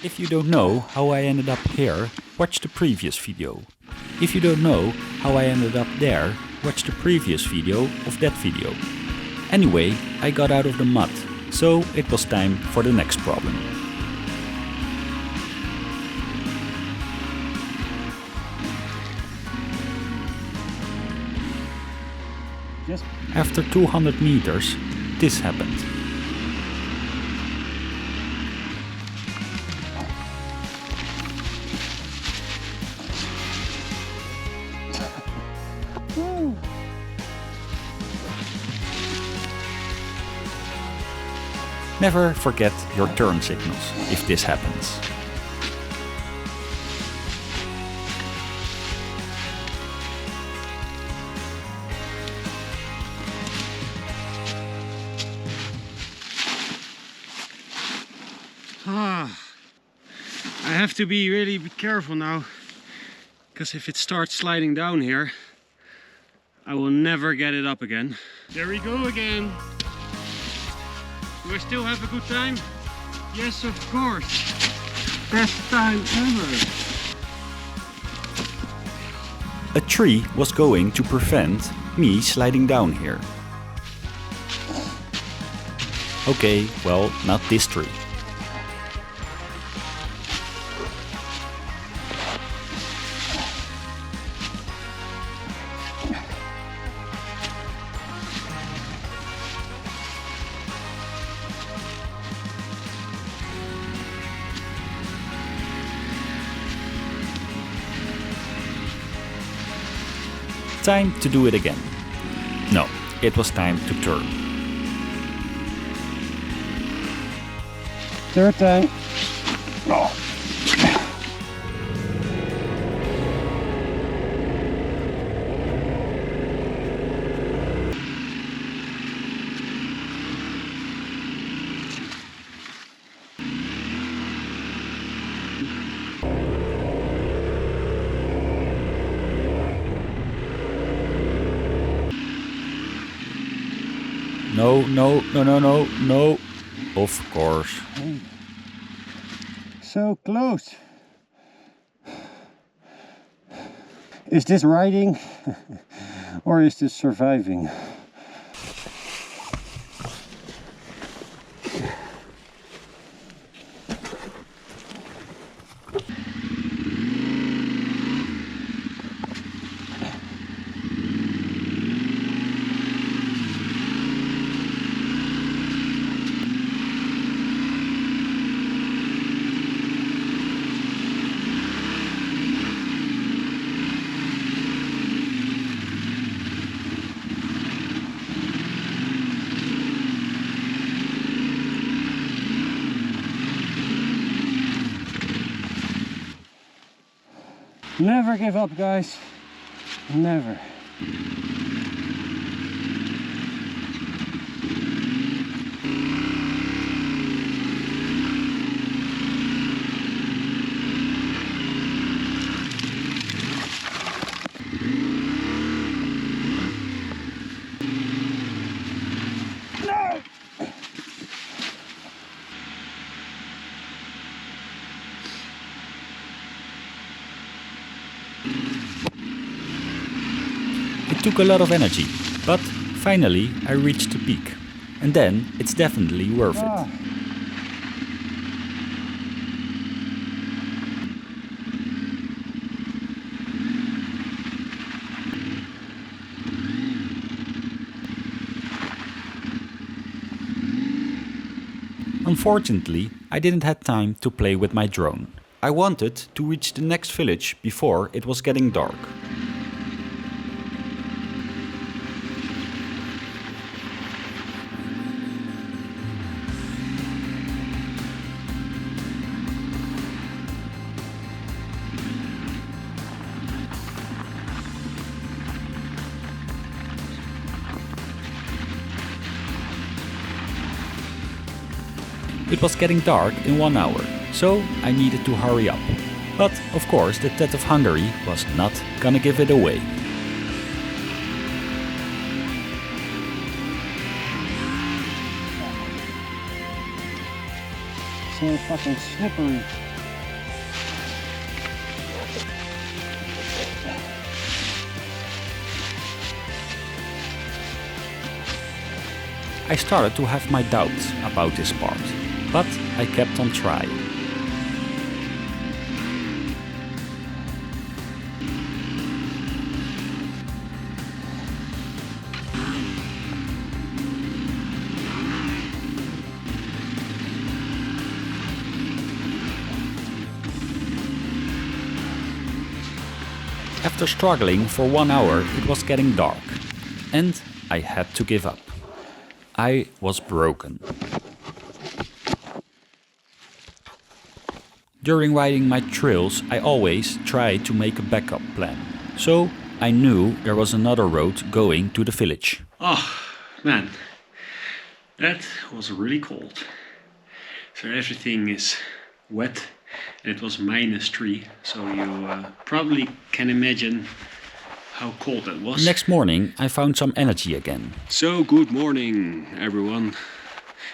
If you don't know how I ended up here, watch the previous video. If you don't know how I ended up there, watch the previous video of that video. Anyway, I got out of the mud, so it was time for the next problem. After 200 meters, this happened. Never forget your turn signals if this happens. I have to be really careful now, because if it starts sliding down here, I will never get it up again. There we go again. Do I still have a good time? Yes, of course. Best time ever. A tree was going to prevent me sliding down here. Okay, well, not this tree. Time to do it again. No, it was time to turn. Third time. Oh. No. Of course. So close. Is this riding or is this surviving? Never give up, guys. Never. It took a lot of energy, but finally I reached the peak. And then it's definitely worth it. Unfortunately, I didn't have time to play with my drone. I wanted to reach the next village before it was getting dark. It was getting dark in 1 hour, so I needed to hurry up. But of course the TET of Hungary was not gonna give it away. So fucking slippery. I started to have my doubts about this part, but I kept on trying. After struggling for 1 hour, it was getting dark, and I had to give up. I was broken. During riding my trails, I always try to make a backup plan. So I knew there was another road going to the village. Oh man, that was really cold. So everything is wet. And it was -3, so you probably can imagine how cold that was. Next morning I found some energy again. So good morning everyone.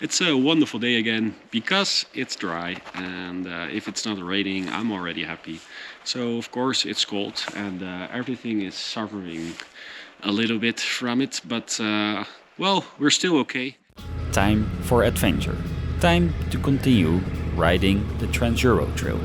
It's a wonderful day again because it's dry, and if it's not raining I'm already happy. So of course it's cold and everything is suffering a little bit from it, but well, we're still okay. Time for adventure. Time to continue riding the Trans-Euro Trail.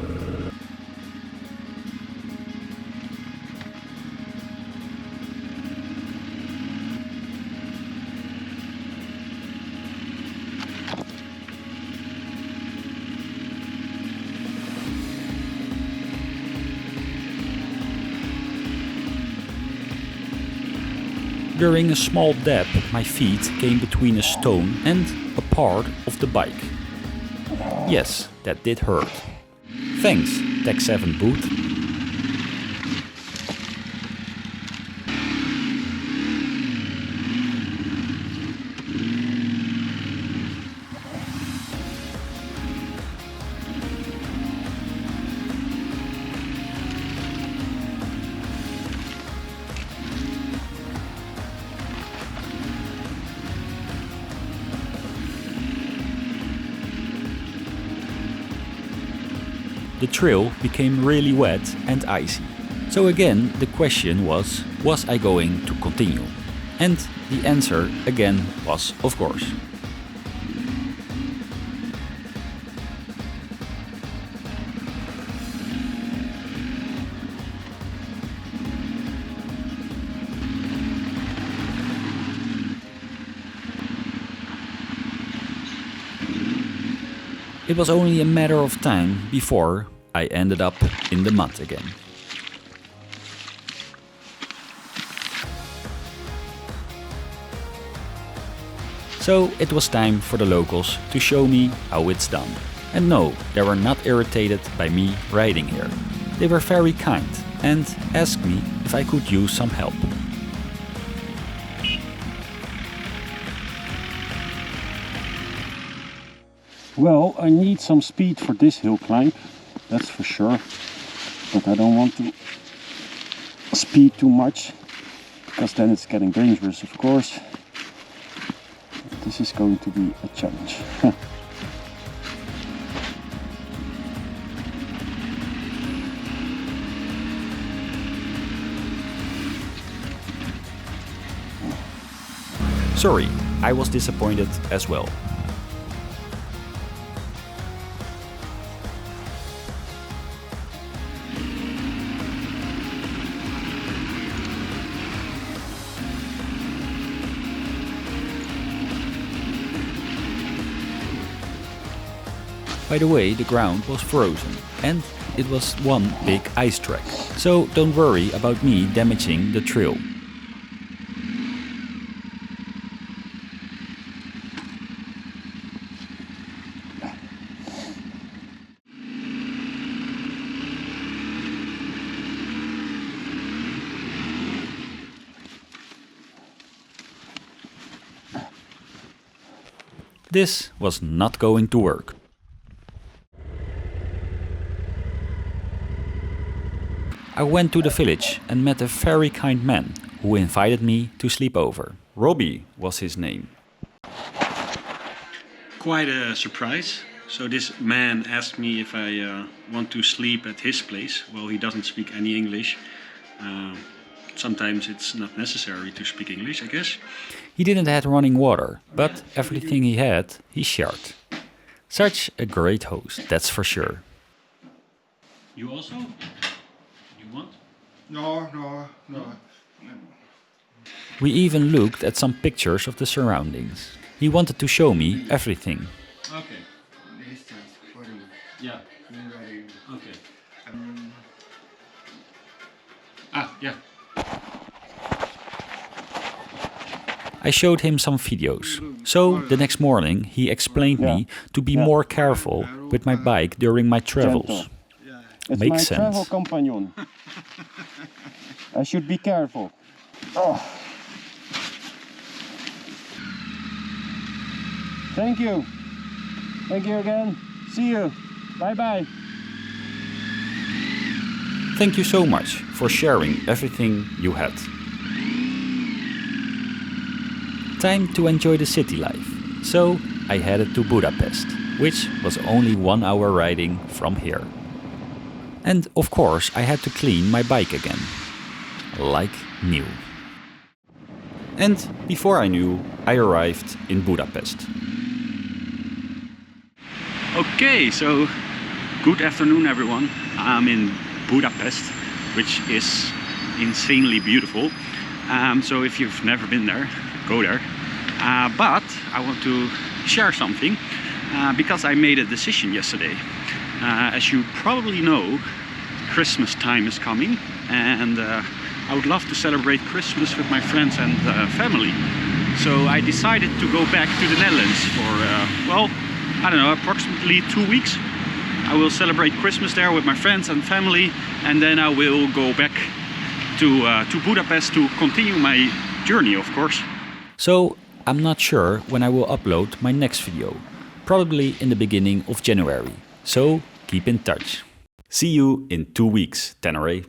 During a small dip, my feet came between a stone and a part of the bike. Yes, that did hurt. Thanks, Tech 7 boot. The trail became really wet and icy. So again, the question was I going to continue? And the answer again was of course. It was only a matter of time before I ended up in the mud again. So it was time for the locals to show me how it's done. And no, they were not irritated by me riding here. They were very kind and asked me if I could use some help. Well, I need some speed for this hill climb, that's for sure. But I don't want to speed too much, because then it's getting dangerous, of course. This is going to be a challenge. Sorry, I was disappointed as well. By the way, the ground was frozen and it was one big ice track. So don't worry about me damaging the trail. This was not going to work. I went to the village and met a very kind man who invited me to sleep over. Robbie was his name. Quite a surprise. So this man asked me if I want to sleep at his place. Well, he doesn't speak any English. sometimes it's not necessary to speak English, I guess. He didn't have running water, but everything he had, he shared. Such a great host, that's for sure. You also? You want? No. We even looked at some pictures of the surroundings. He wanted to show me everything. Okay. Yeah. Okay. Yeah. I showed him some videos. So the next morning he explained me to be more careful with my bike during my travels. It's Makes my sense. travel companion. I should be careful. Oh. Thank you. Thank you again. See you. Bye-bye. Thank you so much for sharing everything you had. Time to enjoy the city life. So I headed to Budapest, which was only 1 hour riding from here. And of course I had to clean my bike again. Like new. And before I knew, I arrived in Budapest. Okay, so good afternoon everyone. I'm in Budapest, which is insanely beautiful. So if you've never been there, go there. But I want to share something because I made a decision yesterday. As you probably know, Christmas time is coming, and I would love to celebrate Christmas with my friends and family. So I decided to go back to the Netherlands for, well, I don't know, approximately 2 weeks. I will celebrate Christmas there with my friends and family, and then I will go back to Budapest to continue my journey, of course. So I'm not sure when I will upload my next video. Probably in the beginning of January. So keep in touch. See you in 2 weeks, Tenere.